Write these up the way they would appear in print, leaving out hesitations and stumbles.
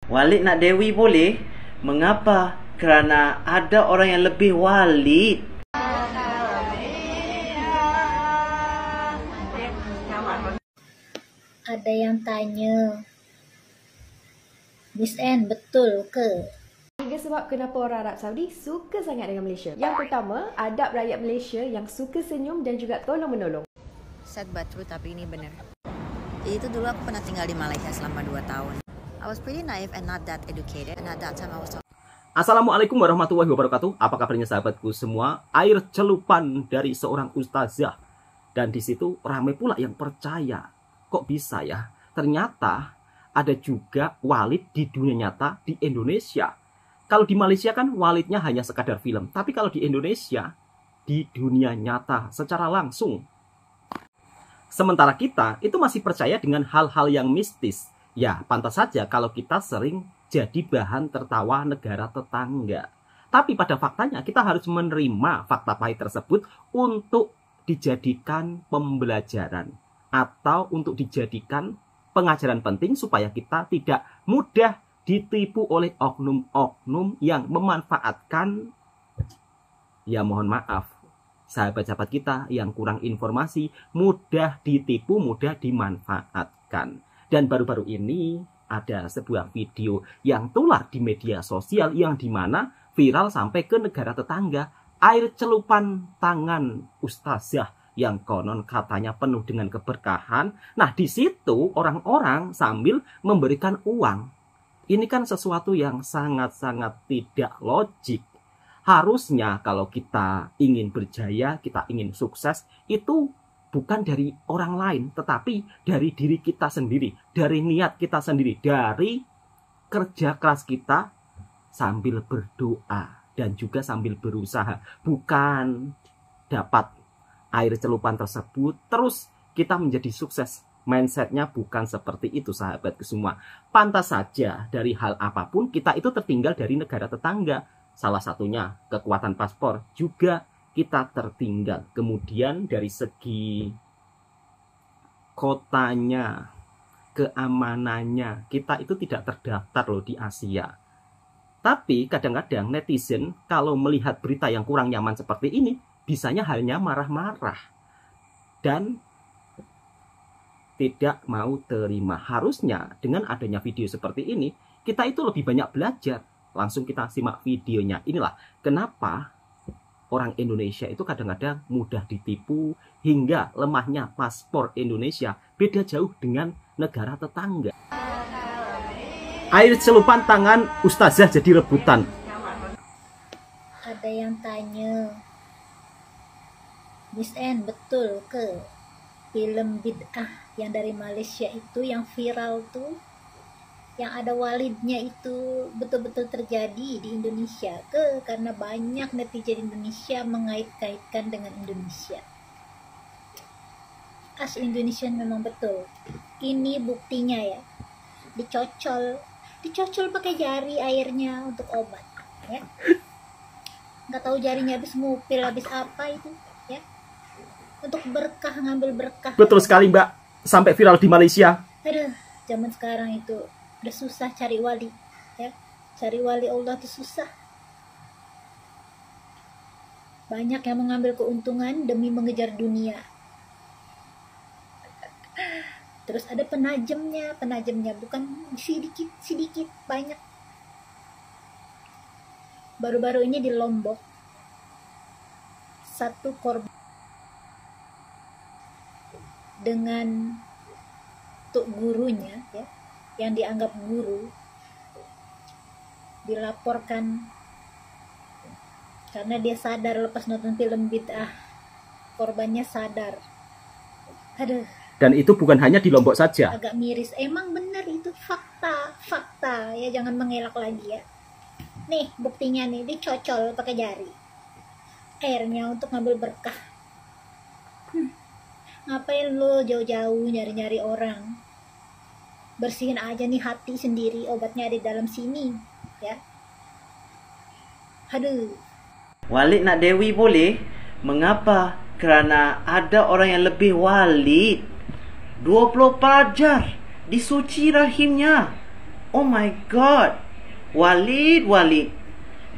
Walid nak Dewi boleh? Mengapa? Kerana ada orang yang lebih Walid. Ada yang tanya, Miss N, betul ke? Tiga sebab kenapa orang Arab Saudi suka sangat dengan Malaysia. Yang pertama, adab rakyat Malaysia yang suka senyum dan juga tolong-menolong. Sad but true, tapi ini benar. Jadi itu dulu aku pernah tinggal di Malaysia selama 2 tahun. I was pretty naive and not that educated. And at that time I was Assalamualaikum warahmatullahi wabarakatuh. Apa kabarnya sahabatku semua? Air celupan dari seorang ustazah. Dan di situ ramai pula yang percaya. Kok bisa ya? Ternyata ada juga Walid di dunia nyata di Indonesia. Kalau di Malaysia kan Walidnya hanya sekadar film. Tapi kalau di Indonesia, di dunia nyata secara langsung. Sementara kita itu masih percaya dengan hal-hal yang mistis. Ya, pantas saja kalau kita sering jadi bahan tertawa negara tetangga. Tapi pada faktanya kita harus menerima fakta pahit tersebut untuk dijadikan pembelajaran. Atau untuk dijadikan pengajaran penting supaya kita tidak mudah ditipu oleh oknum-oknum yang memanfaatkan, ya mohon maaf, sahabat-sahabat kita yang kurang informasi, mudah ditipu, mudah dimanfaatkan. Dan baru-baru ini ada sebuah video yang tular di media sosial yang dimana viral sampai ke negara tetangga. Air celupan tangan ustazah yang konon katanya penuh dengan keberkahan. Nah, di situ orang-orang sambil memberikan uang. Ini kan sesuatu yang sangat-sangat tidak logik. Harusnya kalau kita ingin berjaya, kita ingin sukses, itu bukan dari orang lain, tetapi dari diri kita sendiri, dari niat kita sendiri, dari kerja keras kita sambil berdoa dan juga sambil berusaha. Bukan dapat air celupan tersebut terus kita menjadi sukses. Mindsetnya bukan seperti itu sahabatku semua. Pantas saja dari hal apapun kita itu tertinggal dari negara tetangga. Salah satunya kekuatan paspor juga kita tertinggal. Kemudian dari segi kotanya, keamanannya, kita itu tidak terdaftar loh di Asia. Tapi kadang-kadang netizen kalau melihat berita yang kurang nyaman seperti ini, bisanya hanya marah-marah dan tidak mau terima. Harusnya dengan adanya video seperti ini, kita itu lebih banyak belajar. Langsung kita simak videonya. Inilah kenapa orang Indonesia itu kadang-kadang mudah ditipu hingga lemahnya paspor Indonesia beda jauh dengan negara tetangga. Air celupan tangan ustazah jadi rebutan. Ada yang tanya, Miss N, betul ke film bid'ah yang dari Malaysia itu yang viral tuh, yang ada Walidnya itu betul-betul terjadi di Indonesia ke? Karena banyak netizen Indonesia mengait-kaitkan dengan Indonesia. Asli Indonesia memang betul. Ini buktinya ya. Dicocol pakai jari airnya untuk obat ya. Nggak tahu jarinya habis ngupil habis apa itu ya. Untuk berkah, ngambil berkah. Betul sekali Mbak, sampai viral di Malaysia. Aduh, zaman sekarang itu udah susah cari wali ya. Cari wali Allah itu susah. Banyak yang mengambil keuntungan demi mengejar dunia. Terus ada penajamnya bukan sedikit banyak. Baru-baru ini di Lombok, satu korban dengan tuk gurunya ya, yang dianggap guru, dilaporkan karena dia sadar lepas nonton film bid'ah. Korbannya sadar. Aduh, dan itu bukan hanya di Lombok saja. Agak miris. Emang benar itu fakta ya, jangan mengelak lagi ya. Nih buktinya nih, dicocol pakai jari airnya untuk ngambil berkah. Ngapain lo jauh-jauh nyari-nyari orang? Bersihin aja nih hati sendiri, obatnya ada di dalam sini ya. Aduh. Walid nak Dewi boleh? Mengapa? Kerana ada orang yang lebih Walid. 20 pelajar disuci rahimnya. Oh my god. Walid.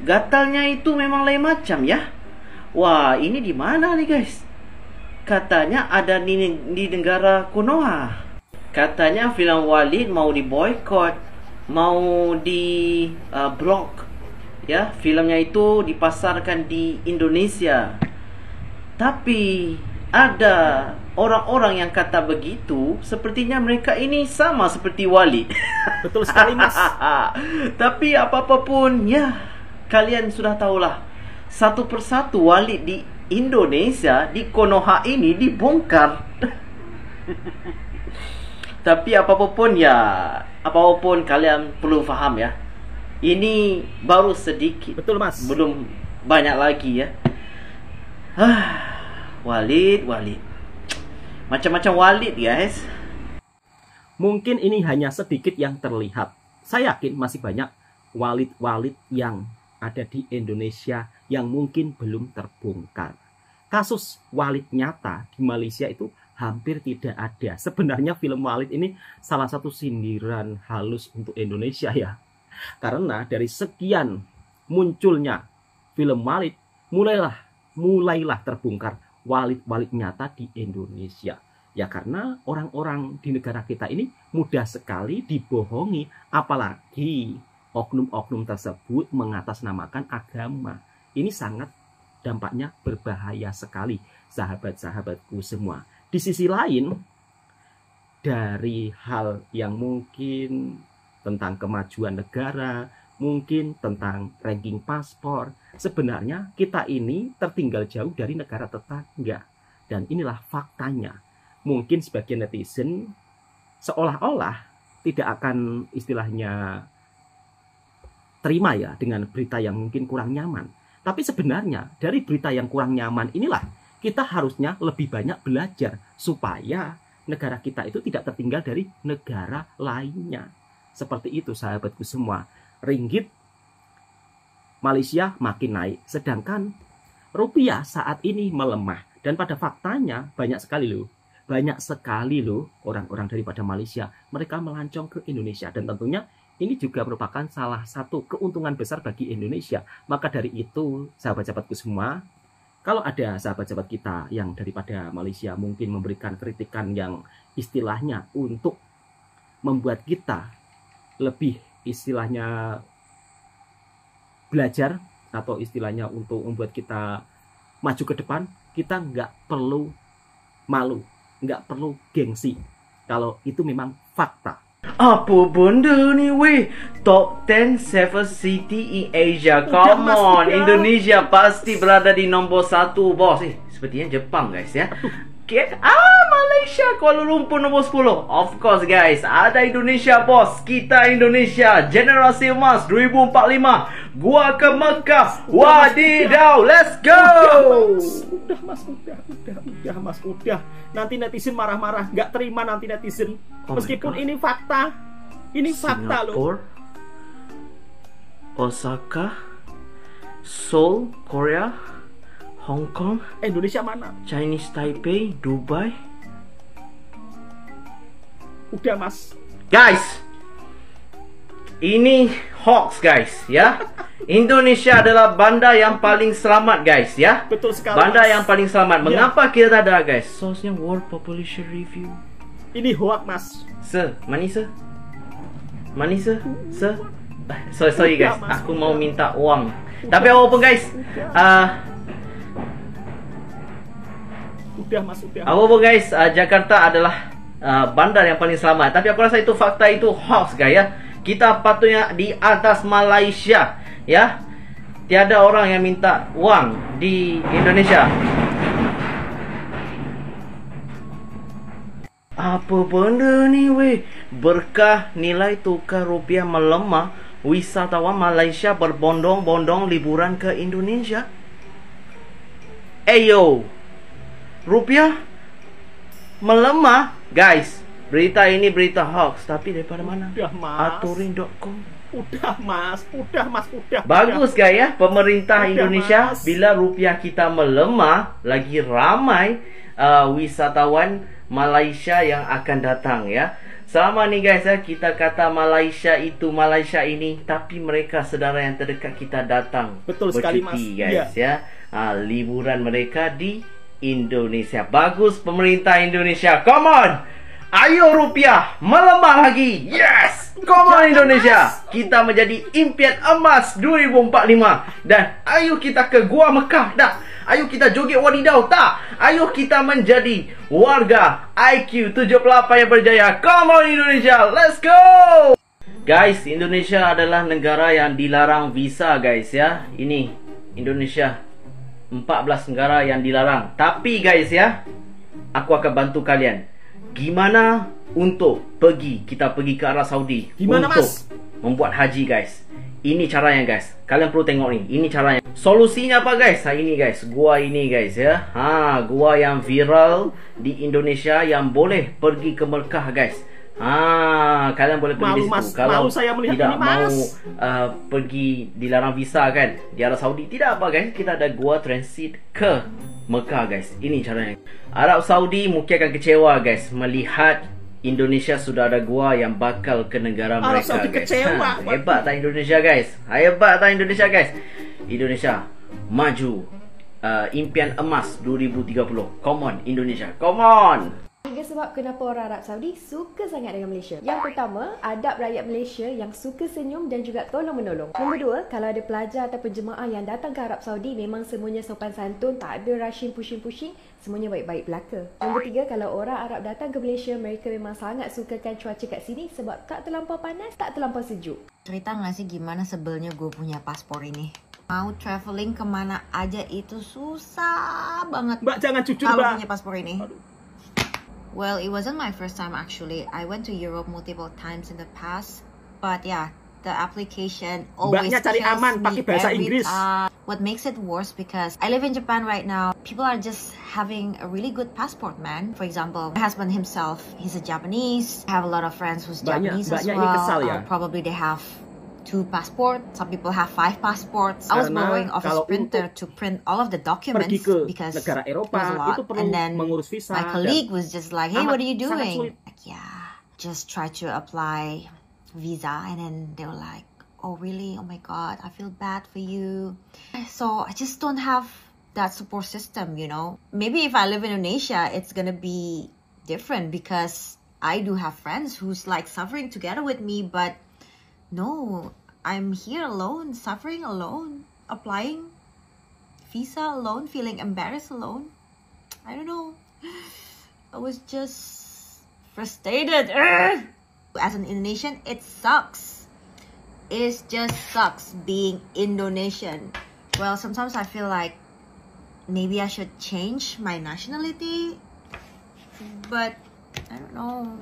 Gatalnya itu memang lain macam ya. Wah, ini di mana nih guys? Katanya ada di negara Konoha. Katanya film Walid mau diboykot, mau di blok. Ya, filmnya itu dipasarkan di Indonesia. Tapi ada orang-orang yang kata begitu, sepertinya mereka ini sama seperti Walid. Betul sekali, Mas. Tapi apa-apapun ya, kalian sudah tahulah, satu persatu Walid di Indonesia, di Konoha ini dibongkar. Tapi apapun ya, apapun kalian perlu faham ya, ini baru sedikit. Betul, Mas. Belum banyak lagi ya. Walid. Macam-macam Walid guys. Mungkin ini hanya sedikit yang terlihat. Saya yakin masih banyak Walid-Walid yang ada di Indonesia yang mungkin belum terbongkar. Kasus Walid nyata di Malaysia itu hampir tidak ada. Sebenarnya film Walid ini salah satu sindiran halus untuk Indonesia ya. Karena dari sekian munculnya film Walid, mulailah terbongkar Walid-Walid nyata di Indonesia. Ya karena orang-orang di negara kita ini mudah sekali dibohongi, apalagi oknum-oknum tersebut mengatasnamakan agama. Ini sangat dampaknya berbahaya sekali, sahabat-sahabatku semua. Di sisi lain, dari hal yang mungkin tentang kemajuan negara, mungkin tentang ranking paspor, sebenarnya kita ini tertinggal jauh dari negara tetangga. Dan inilah faktanya. Mungkin sebagian netizen seolah-olah tidak akan istilahnya terima ya dengan berita yang mungkin kurang nyaman. Tapi sebenarnya dari berita yang kurang nyaman inilah kita harusnya lebih banyak belajar supaya negara kita itu tidak tertinggal dari negara lainnya. Seperti itu sahabatku semua. Ringgit Malaysia makin naik, sedangkan rupiah saat ini melemah. Dan pada faktanya banyak sekali loh orang-orang daripada Malaysia, mereka melancong ke Indonesia. Dan tentunya ini juga merupakan salah satu keuntungan besar bagi Indonesia. Maka dari itu sahabat-sahabatku semua, kalau ada sahabat-sahabat kita yang daripada Malaysia mungkin memberikan kritikan yang istilahnya untuk membuat kita lebih istilahnya belajar atau istilahnya untuk membuat kita maju ke depan, kita nggak perlu malu, nggak perlu gengsi kalau itu memang fakta. Apa benda ni weh? Top 10 safest city in Asia. Come on, Indonesia pasti berada di nombor 1 bos. Sepertinya Jepang guys ya. Malaysia, Kuala Lumpur nombor 10. Of course guys, ada Indonesia bos. Kita Indonesia, generasi emas 2045. Gua ke Mekah. Wadidaw, let's go. Udah mas. Nanti netizen marah-marah, nggak terima nanti netizen. Meskipun ini fakta. Ini fakta loh. Osaka, Seoul, Korea, Hong Kong, Indonesia mana? Chinese Taipei, Dubai. Udah mas. Guys, ini hoax guys ya. Indonesia adalah bandar yang paling selamat guys ya. Betul sekali. Bandar mas. yang paling selamat. Mengapa kita tak ada guys? Source-nya World Population Review. Ini hoax mas. Sir, money sir? Money sir? Sir? Sorry guys, aku mau minta uang. Tapi apapun guys, apapun guys, Jakarta adalah bandar yang paling selamat. Tapi aku rasa itu fakta, itu hoax guys ya. Kita patutnya di atas Malaysia ya. Tiada orang yang minta uang di Indonesia. Apa benda ni weh? Berkah nilai tukar rupiah melemah, wisatawan Malaysia berbondong-bondong liburan ke Indonesia. Yo, rupiah melemah guys. Berita ini berita hoax. Tapi daripada mana? Udah mas. Aturin.com. Udah mas. Bagus guys ya, pemerintah Indonesia. Mas. Bila rupiah kita melemah, lagi ramai wisatawan Malaysia yang akan datang ya. Sama nih guys ya, kita kata Malaysia itu Malaysia ini, tapi mereka saudara yang terdekat kita datang Betul sekali, Mas. bercuti guys ya. Liburan mereka di Indonesia. Bagus pemerintah Indonesia. Come on. Ayo rupiah melemah lagi. Yes. Come on Indonesia. Kita menjadi impian emas 2045. Dan ayo kita ke Gua Mekah dah. Ayo kita joget wadidau tak? Ayo kita menjadi warga IQ 78 yang berjaya. Come on Indonesia, let's go! Guys, Indonesia adalah negara yang dilarang visa guys ya. Ini Indonesia 14 negara yang dilarang. Tapi guys ya, aku akan bantu kalian. Gimana untuk kita pergi ke Arab Saudi? Gimana, untuk Mas? membuat haji guys. Ini caranya guys. Kalian perlu tengok nih. Ini caranya. Solusinya apa guys? Ini guys. Gua ini guys ya. Gua yang viral di Indonesia yang boleh pergi ke Mekah guys. Kalian boleh pergi Malu, di situ. Mas. Kalau Malu saya melihat tidak ini, Mas. mau pergi dilarang visa kan di Arab Saudi, tidak apa guys. Kita ada gua transit ke Mekah guys. Ini caranya. Arab Saudi mungkin akan kecewa guys melihat Indonesia sudah ada gua yang bakal ke negara Arab mereka Saudi guys. kecewa. Hebat tak Indonesia guys? Hebat tak Indonesia guys? Indonesia maju. Impian emas 2030. Come on Indonesia. Come on. Tiga sebab kenapa orang Arab Saudi suka sangat dengan Malaysia. Yang pertama, adab rakyat Malaysia yang suka senyum dan juga tolong-menolong. Nombor dua, kalau ada pelajar ataupun jemaah yang datang ke Arab Saudi, memang semuanya sopan santun, tak ada rushing, pushing, semuanya baik-baik belaka. Nombor tiga, kalau orang Arab datang ke Malaysia, mereka memang sangat sukakan cuaca kat sini sebab tak terlampau panas, tak terlampau sejuk. Cerita nggak sih gimana sebelnya gue punya paspor ini? Mau traveling kemana aja itu susah banget. Mbak, jangan jujur, kalau Mbak. punya paspor ini. Well, it wasn't my first time actually. I went to Europe multiple times in the past. But yeah, the application always Mbaknya cari kills aman me pakai bahasa every Inggris. time. What makes it worse because I live in Japan right now. People are just having a really good passport, man. For example, my husband himself, he's a Japanese. I have a lot of friends who's Japanese as Mbaknya well. ini kesal ya? Probably they have 2 passports. Some people have 5 passports. I was Karena borrowing office kalau printer to print all of the documents pergi ke because negara it was a Eropa lot. itu perlu And then mengurus visa. my colleague dan was just like, hey, amat what are you sangat doing? sulit. Like, yeah, just try to apply visa. And then they were like, oh really? Oh my god, I feel bad for you. So I just don't have that support system, you know. Maybe if I live in Indonesia, it's gonna be different because I do have friends who's like suffering together with me, but no, I'm here alone, suffering alone, applying visa alone, feeling embarrassed alone. I don't know. I was just frustrated. As an Indonesian, it sucks. It just sucks being Indonesian. Well, sometimes I feel like maybe I should change my nationality, but I don't know.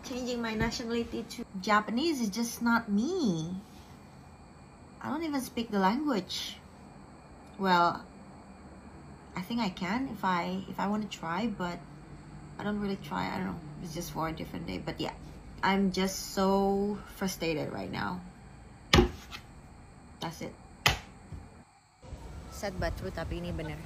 Changing my nationality to Japanese is just not me. I don't even speak the language. Well, I think I can if I want to try, but I don't really try. I don't know. It's just for a different day. But yeah, I'm just so frustrated right now. That's it. Sad but true, tapi ini bener.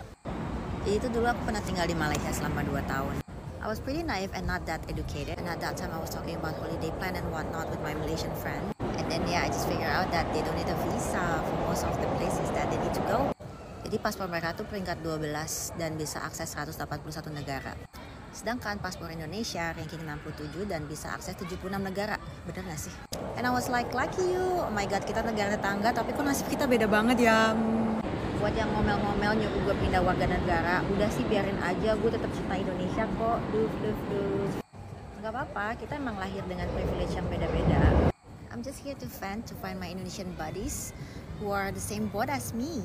Jadi itu dulu aku pernah tinggal di Malaysia selama 2 tahun. I was pretty naive and not that educated. And at that time I was talking about holiday plan and whatnot with my Malaysian friend. And then yeah, I just figured out that they don't need a visa for most of the places that they need to go. Jadi paspor mereka tuh peringkat 12 dan bisa akses 181 negara. Sedangkan paspor Indonesia ranking 67 dan bisa akses 76 negara. Bener gak sih? And I was like, lucky you. Oh my god, kita negara tetangga tapi kok nasib kita beda banget ya. Buat yang ngomel-ngomel nyuruh gue pindah warga negara, udah sih biarin aja, gue tetap cinta Indonesia kok. Gak apa-apa, kita emang lahir dengan privilege yang beda-beda. I'm just here to find my Indonesian buddies who are the same boat as me.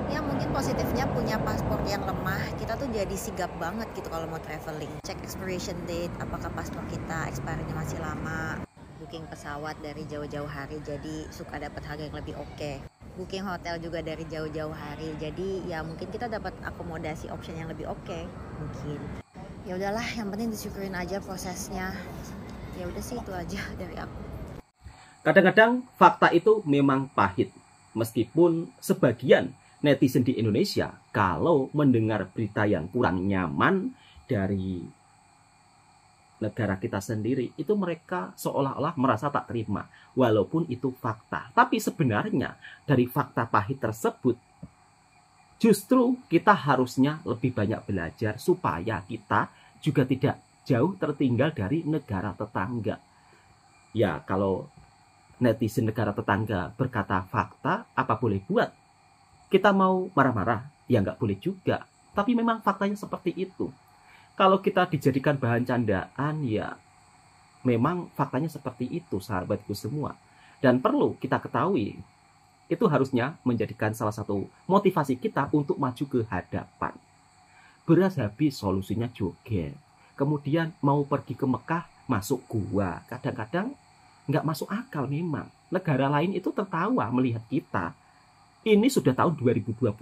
Ya mungkin positifnya punya paspor yang lemah, kita tuh jadi sigap banget gitu kalau mau traveling. Cek expiration date, apakah paspor kita expiry-nya masih lama. Booking pesawat dari jauh-jauh hari, jadi suka dapat harga yang lebih oke. Booking hotel juga dari jauh-jauh hari, jadi ya mungkin kita dapat akomodasi option yang lebih oke. Mungkin ya udahlah, yang penting disyukurin aja prosesnya. Ya udah sih, itu aja dari aku. Kadang-kadang fakta itu memang pahit, meskipun sebagian netizen di Indonesia kalau mendengar berita yang kurang nyaman dari negara kita sendiri, itu mereka seolah-olah merasa tak terima, walaupun itu fakta. Tapi sebenarnya dari fakta pahit tersebut, justru kita harusnya lebih banyak belajar supaya kita juga tidak jauh tertinggal dari negara tetangga. Ya, kalau netizen negara tetangga berkata fakta, apa boleh buat? Kita mau marah-marah, ya nggak boleh juga. Tapi memang faktanya seperti itu. Kalau kita dijadikan bahan candaan, ya memang faktanya seperti itu, sahabatku semua. Dan perlu kita ketahui, itu harusnya menjadikan salah satu motivasi kita untuk maju ke hadapan. Beras habis, solusinya joget. Kemudian mau pergi ke Mekah, masuk gua. Kadang-kadang nggak masuk akal memang. Negara lain itu tertawa melihat kita. Ini sudah tahun 2025,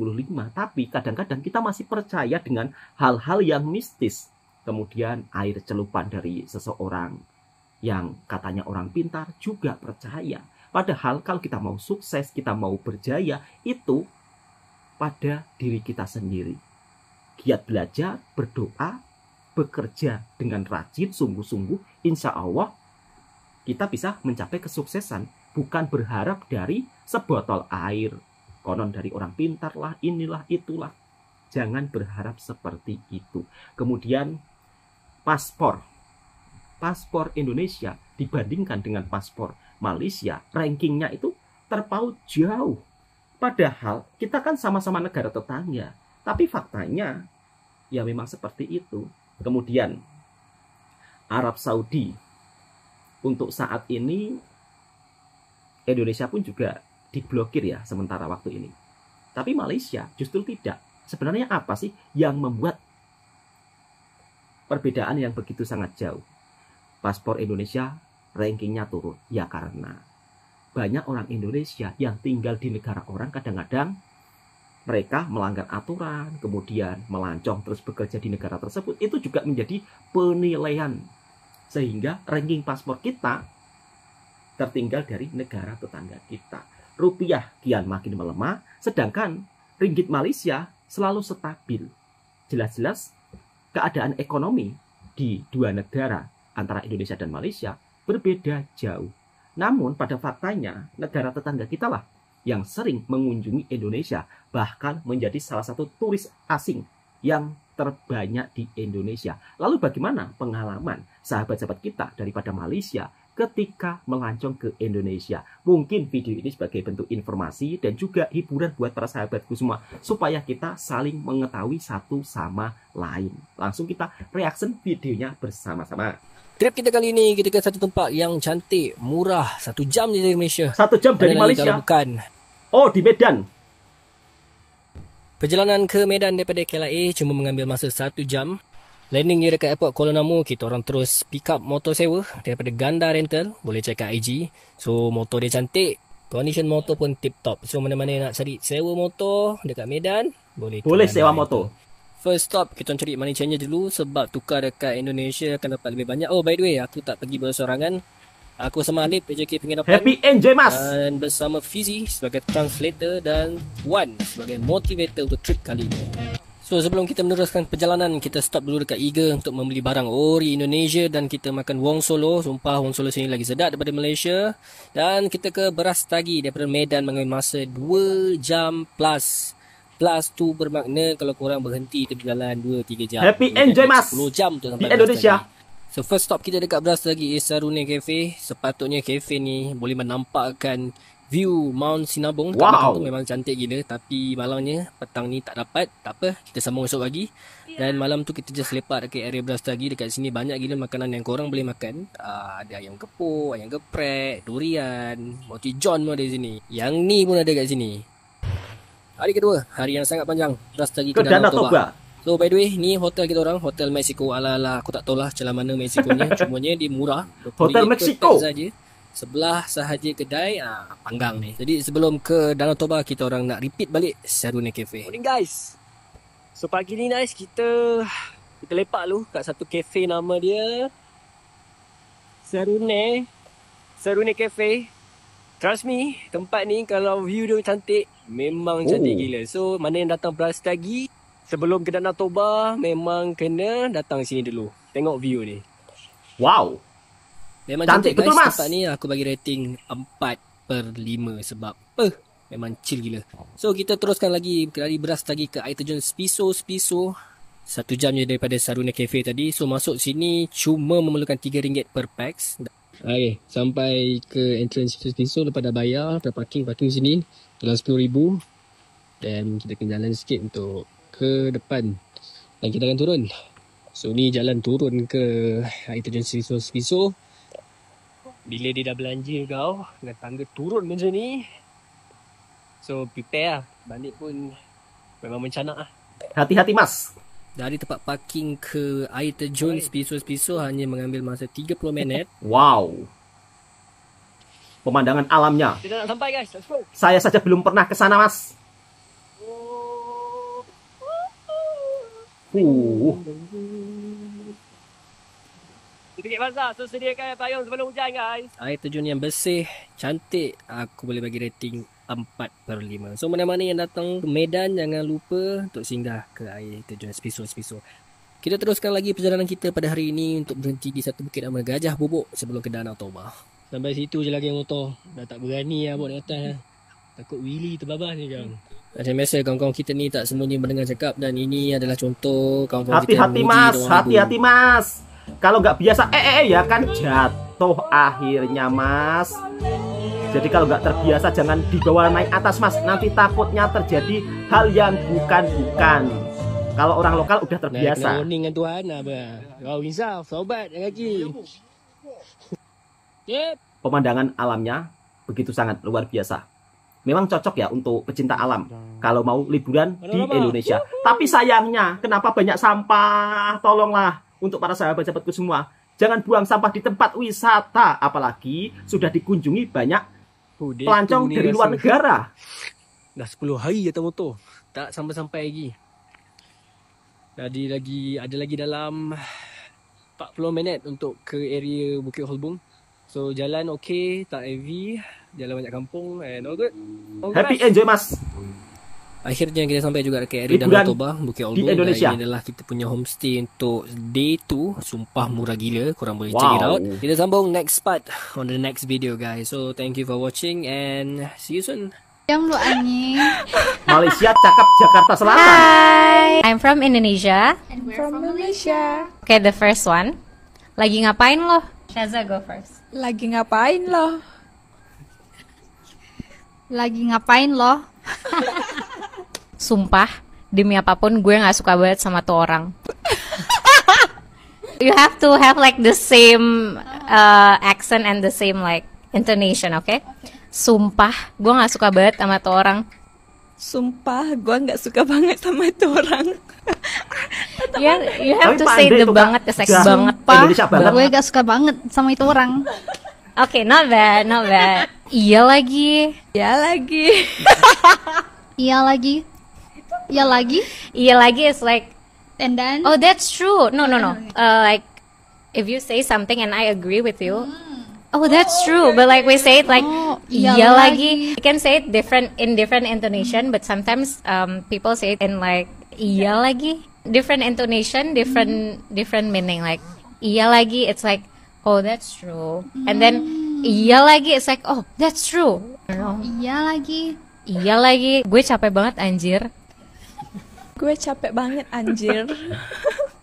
tapi kadang-kadang kita masih percaya dengan hal-hal yang mistis. Kemudian air celupan dari seseorang yang katanya orang pintar juga percaya. Padahal kalau kita mau sukses, kita mau berjaya, itu pada diri kita sendiri. Giat belajar, berdoa, bekerja dengan rajin, sungguh-sungguh, insya Allah kita bisa mencapai kesuksesan. Bukan berharap dari sebotol air. Konon dari orang pintar lah, inilah, itulah. Jangan berharap seperti itu. Kemudian paspor Indonesia dibandingkan dengan paspor Malaysia, rankingnya itu terpaut jauh. Padahal kita kan sama-sama negara tetangga. Tapi faktanya ya memang seperti itu. Kemudian Arab Saudi, untuk saat ini Indonesia pun juga diblokir ya sementara waktu ini. Tapi Malaysia justru tidak. Sebenarnya apa sih yang membuat perbedaan yang begitu sangat jauh? Paspor Indonesia rankingnya turun. Ya karena banyak orang Indonesia yang tinggal di negara orang, kadang-kadang mereka melanggar aturan, kemudian melancong terus bekerja di negara tersebut. Itu juga menjadi penilaian. Sehingga ranking paspor kita tertinggal dari negara tetangga kita. Rupiah kian makin melemah, sedangkan ringgit Malaysia selalu stabil. Jelas-jelas keadaan ekonomi di dua negara antara Indonesia dan Malaysia berbeda jauh. Namun pada faktanya negara tetangga kita lah yang sering mengunjungi Indonesia, bahkan menjadi salah satu turis asing yang terbanyak di Indonesia. Lalu bagaimana pengalaman sahabat-sahabat kita daripada Malaysia ketika melancong ke Indonesia? Mungkin video ini sebagai bentuk informasi dan juga hiburan buat para sahabatku semua, supaya kita saling mengetahui satu sama lain. Langsung kita reaction videonya bersama-sama. Trip kita kali ini, kita ke satu tempat yang cantik, murah, 1 jam dari Malaysia. 1 jam dari Malaysia? Bukan. Oh, di Medan. Perjalanan ke Medan daripada KLIA cuma mengambil masa 1 jam. Landing dia dekat airport Kuala Namu, kita orang terus pick up motor sewa daripada Ganda Rental. Boleh check kat IG. So, motor dia cantik. Condition motor pun tip top. So, mana-mana nak cari sewa motor dekat Medan, boleh sewa motor. First stop, kita cari money changer dulu sebab tukar dekat Indonesia akan dapat lebih banyak. Oh, by the way, aku tak pergi bersorangan. Aku sama Alip, PJK penginapan. Happy enjoy, Mas. Dan bersama Fizi sebagai translator dan Wan sebagai motivator untuk trip kali ini. So, sebelum kita meneruskan perjalanan, kita stop dulu dekat Iga untuk membeli barang ori Indonesia dan kita makan wong solo. Sumpah, wong solo sini lagi sedap daripada Malaysia. Dan kita ke Beras Tagi daripada Medan mengambil masa 2 jam plus. Plus tu bermakna kalau korang berhenti tepi jalan 2-3 jam. Happy enjoy, Mas. 10 jam tu sampai di Indonesia. So, first stop kita dekat Beras Tagi is Sarune Cafe. Sepatutnya cafe ni boleh menampakkan view Mount Sinabung. Wow. Tu memang cantik gila. Tapi malamnya, petang ni tak dapat. Tak apa, kita sambung esok pagi. Dan malam tu kita just lepak dekat area Beras Tagi. Dekat sini banyak gila makanan yang korang boleh makan. Ada ayam gepuk, ayam geprek, durian, roti john pun ada di sini. Yang ni pun ada kat sini. Hari kedua, hari yang sangat panjang. Beras Tagi ke Danau Toba. So, by the way, ni hotel kita orang. Hotel Mexico ala-ala. Aku tak tahu lah celah mana Mexiconya. Cumanya dia murah. Hotel Mexico saja. Sebelah sahaja kedai panggang ni. Jadi sebelum ke Danau Toba, kita orang nak repeat balik Sarune Cafe. Morning guys. So pagi ni nice, kita lepak dulu kat satu cafe, nama dia Sarune Cafe. Trust me, tempat ni kalau view dia cantik, memang cantik gila. So mana yang datang Beras Tagi sebelum ke Danau Toba, memang kena datang sini dulu. Tengok view ni. Wow. Memang Cantik cantik betul, guys. Mas. Tempat ni aku bagi rating 4/5 sebab memang chill gila. So kita teruskan lagi dari beras lagi ke air terjun Spiso. 1 jam je daripada Saruna Cafe tadi. So masuk sini cuma memerlukan RM3 per pax. Okay, sampai ke entrance Spiso, lepas dah bayar, dah parking sini dalam RM10,000. Dan kita kena jalan sikit untuk ke depan dan kita akan turun. So ni jalan turun ke air terjun Spiso. Bila dia dah belanja kau, dengan tangga turun macam ni, so prepare lah. Balik pun memang mencanak lah. Hati-hati Mas. Dari tempat parking ke air terjun Spiso hanya mengambil masa 30 minit. Wow. Pemandangan alamnya. Kita nak sampai guys, let's go. Saya saja belum pernah ke sana, Mas. Sedikit basah, so sediakan payung sebelum hujan guys. Air terjun yang bersih, cantik. Aku boleh bagi rating 4/5. So mana-mana yang datang ke Medan, jangan lupa untuk singgah ke air terjun Spiso. Kita teruskan lagi perjalanan kita pada hari ini untuk berhenti di satu bukit nama Gajah Bubuk sebelum ke Danau Toba. Sampai situ je lagi motor. Dah tak berani lah buat di atas lah. Takut Willy terbabas ni kan. Macam biasa kawan-kawan kita ni tak semuanya mendengar cakap, dan ini adalah contoh kawan-kawan kita yang Hati-hati memuji Mas, orang hati-hati ibu. Mas. Kalau nggak biasa ya kan jatuh akhirnya Mas. Jadi kalau nggak terbiasa jangan dibawa naik atas Mas. Nanti takutnya terjadi hal yang bukan-bukan. Kalau orang lokal udah Nah, kena terbiasa. warning dengan Tuhan lah bah. Kau insaf, sobat yang kaki. Yep. Pemandangan alamnya begitu sangat luar biasa. Memang cocok ya untuk pecinta alam kalau mau liburan di Indonesia. Tapi sayangnya kenapa banyak sampah? Tolonglah untuk para sahabat-sahabatku semua. Jangan buang sampah di tempat wisata. Apalagi sudah dikunjungi banyak pelancong dari luar negara. Dah 10 hari atas motor. Tak sampai-sampai lagi. Ada lagi dalam 40 minit untuk ke area Bukit Holbung. So jalan okey, tak heavy, jalan banyak kampung and all good. Happy enjoy Mas. Akhirnya kita sampai juga ke area Liburan Danau Toba, Bukit Holbung. di Indonesia. Dan ini adalah kita punya homestay untuk day 2. Sumpah murah gila, korang boleh Wow. check it out. Kita sambung next part on the next video guys. So thank you for watching and see you soon. Jam lu anjing. Malaysia cakap Jakarta Selatan. Hi, I'm from Indonesia. From Malaysia. Okay, the first one. Lagi ngapain lo? Shaza, go first. Lagi ngapain lo? Lagi ngapain lo? Sumpah, demi apapun gue gak suka banget sama tuh orang. You have to have like the same accent and the same like intonation, okay? Sumpah, gue gak suka banget sama tuh orang. Sumpah, gua nggak suka banget sama itu orang. You have Tapi to say pandai the tuh, Kak. banget, the sex Jah. banget. Indonesia banget. Gue gak suka banget sama itu orang. Okay, not bad, not bad. Iya lagi. Ya lagi. Iya lagi. Iya lagi. Iya lagi is like, And then. oh, that's true. No. Like, if you say something and I agree with you, oh, that's true. But like we say it like, iya iya lagi. lagi. You can say it in different intonation, but sometimes people say it in like, iya lagi. Different intonation, different meaning. Like, iya lagi, it's like, oh, that's true. And then, iya lagi, it's like, oh, that's true. You know? Iya lagi. Iya lagi. Gue capek banget anjir. Gue capek banget anjir.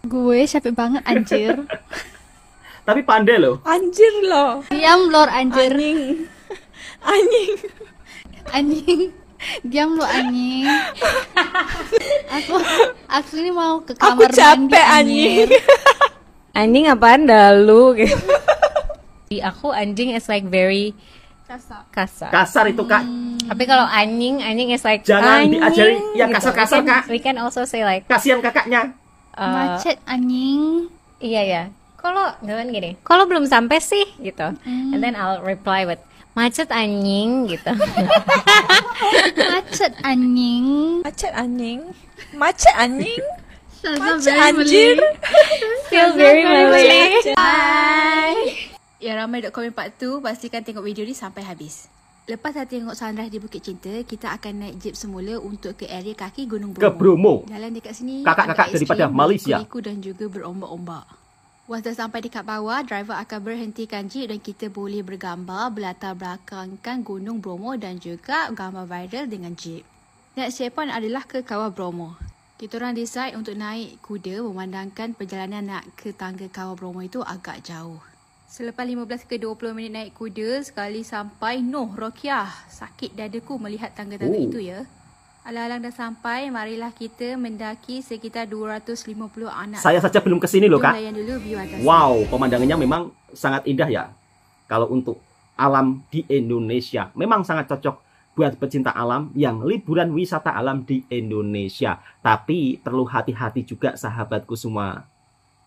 Gue capek banget anjir. Tapi pandai loh. Anjir lo. Diam lor anjir. Anjing. Anjing. Diam lo anjing. Aku ini mau ke kamar mandi anjing. Anjing apaan dah lu gitu. Di aku anjing is like very kasar. Kasar itu Kak. Tapi kalau anjing is like Jangan anjing, diajari yang gitu. kasar-kasar, Kak. We can also say like Kasihan kakaknya. Macet anjing. iya ya. Kalau misalkan gini, kalau belum sampai sih gitu. And then I'll reply with macet anjing gitu. Macet anjing. Macet anjing. Macet anjing. Macet anjir. Feel very Malay. Yang ramai.com part tu, pastikan tengok video ni sampai habis. Lepas dah tengok sunrise di Bukit Cinta, kita akan naik jeep semula untuk ke area kaki Gunung Bromo. Ke Bromo. Jalan dekat sini, Kakak-kakak ada daripada aiskrim, Malaysia. berliku-liku dan juga berombak-ombak. Once dah sampai dekat bawah, driver akan berhentikan jeep dan kita boleh bergambar berlatar belakangkan Gunung Bromo dan juga gambar viral dengan jeep. Next checkpoint adalah ke Kawah Bromo. Kita orang decide untuk naik kuda memandangkan perjalanan nak ke tangga Kawah Bromo itu agak jauh. Selepas 15 ke 20 minit naik kuda, sekali sampai, Rokiah, sakit dadaku melihat tangga-tangga itu ya. Alang-alang dah sampai, marilah kita mendaki sekitar 250 anak. Saya saja belum kesini loh Kak. Dulu view atas. Wow, pemandangannya memang sangat indah ya. Kalau untuk alam di Indonesia, memang sangat cocok buat pecinta alam yang liburan wisata alam di Indonesia. Tapi perlu hati-hati juga sahabatku semua.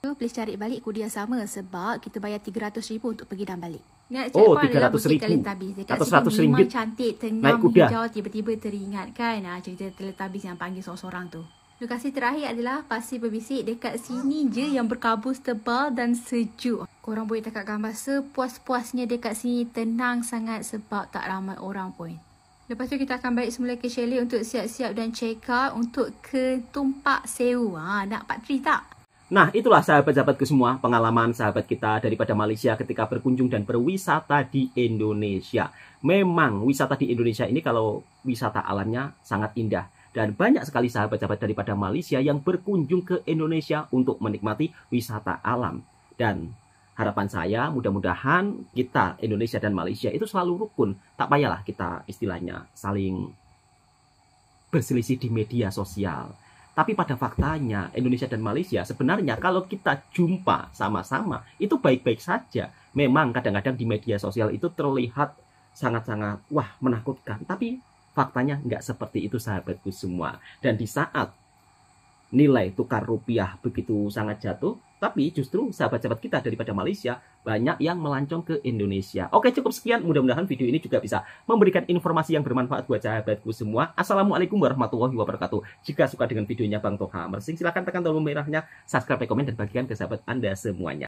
Please cari balik kuda yang sama sebab kita bayar 300,000 untuk pergi dan balik. Oh, 300,000 atau 100 ringgit cantik, naik kuda. hijau, tiba-tiba teringat kan cerita Teletubbies yang panggil seorang-seorang tu. Lokasi terakhir adalah pasir berbisik. Dekat sini je yang berkabus tebal dan sejuk. Korang boleh tangkap gambar sepuas-puasnya dekat sini. Tenang sangat sebab tak ramai orang pun. Lepas tu kita akan balik semula ke chalet untuk siap-siap dan check out untuk ke Tumpak Sewu. Nak part 3 tak? Nah, itulah sahabat-sahabatku semua pengalaman sahabat kita daripada Malaysia ketika berkunjung dan berwisata di Indonesia. Memang wisata di Indonesia ini kalau wisata alamnya sangat indah. Dan banyak sekali sahabat-sahabat daripada Malaysia yang berkunjung ke Indonesia untuk menikmati wisata alam. Dan harapan saya mudah-mudahan kita Indonesia dan Malaysia itu selalu rukun. Tak payahlah kita istilahnya saling berselisih di media sosial. Tapi pada faktanya Indonesia dan Malaysia sebenarnya kalau kita jumpa sama-sama itu baik-baik saja. Memang kadang-kadang di media sosial itu terlihat sangat-sangat menakutkan. Tapi faktanya nggak seperti itu sahabatku semua. Dan di saat nilai tukar rupiah begitu sangat jatuh, tapi justru sahabat-sahabat kita daripada Malaysia banyak yang melancong ke Indonesia. Oke, cukup sekian. Mudah-mudahan video ini juga bisa memberikan informasi yang bermanfaat buat sahabatku semua. Assalamualaikum warahmatullahi wabarakatuh. Jika suka dengan videonya Bang Toha Mersing, silahkan tekan tombol merahnya, subscribe, komen, dan bagikan ke sahabat Anda semuanya.